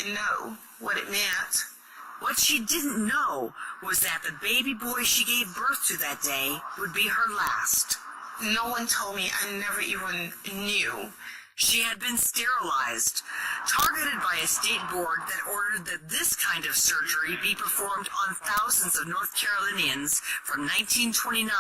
didn't know what it meant. What she didn't know was that the baby boy she gave birth to that day would be her last. No one told me. I never even knew. She had been sterilized, targeted by a state board that ordered that this kind of surgery be performed on thousands of North Carolinians from 1929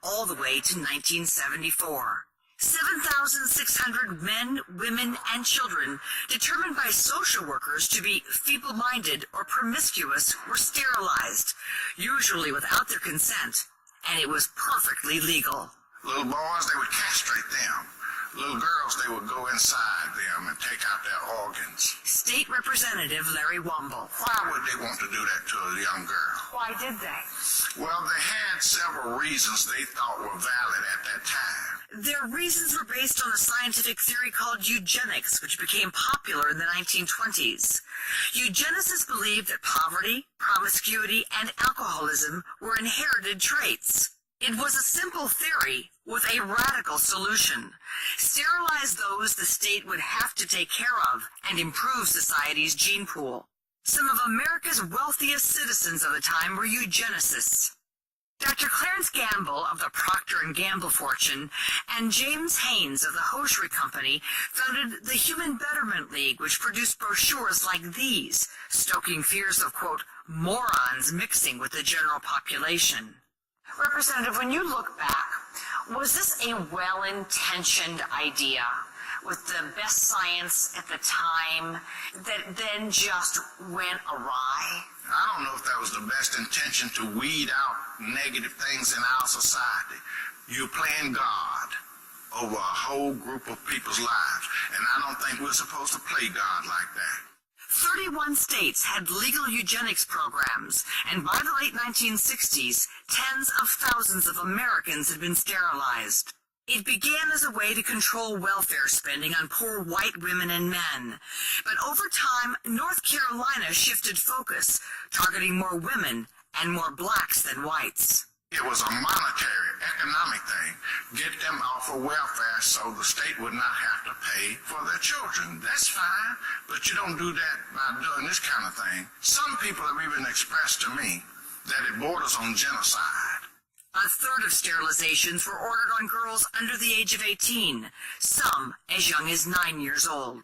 all the way to 1974. 7,600 men, women, and children determined by social workers to be feeble-minded or promiscuous were sterilized, usually without their consent, and it was perfectly legal. Little boys, they would castrate them. Little girls, they would go inside them and take out their organs. State Representative Larry Womble. Why would they want to do that to a young girl? Why did they? Well, they had several reasons they thought were valid at that time. Their reasons were based on a scientific theory called eugenics, which became popular in the 1920s. Eugenicists believed that poverty, promiscuity, and alcoholism were inherited traits. It was a simple theory with a radical solution. Sterilize those the state would have to take care of and improve society's gene pool. Some of America's wealthiest citizens of the time were eugenicists. Dr. Clarence Gamble of the Procter & Gamble fortune and James Haynes of the Hosiery Company founded the Human Betterment League, which produced brochures like these, stoking fears of, quote, morons mixing with the general population. Representative, when you look back, was this a well-intentioned idea with the best science at the time that then just went awry? I don't know if that was the best intention to weed out negative things in our society. You're playing God over a whole group of people's lives, and I don't think we're supposed to play God like that. 31 states had legal eugenics programs, and by the late 1960s, tens of thousands of Americans had been sterilized. It began as a way to control welfare spending on poor white women and men. But over time, North Carolina shifted focus, targeting more women and more blacks than whites. It was a monetary, economic thing. Get them off of welfare so the state would not have to pay for their children. That's fine, but you don't do that by doing this kind of thing. Some people have even expressed to me that it borders on genocide. A third of sterilizations were ordered on girls under the age of 18, some as young as 9 years old.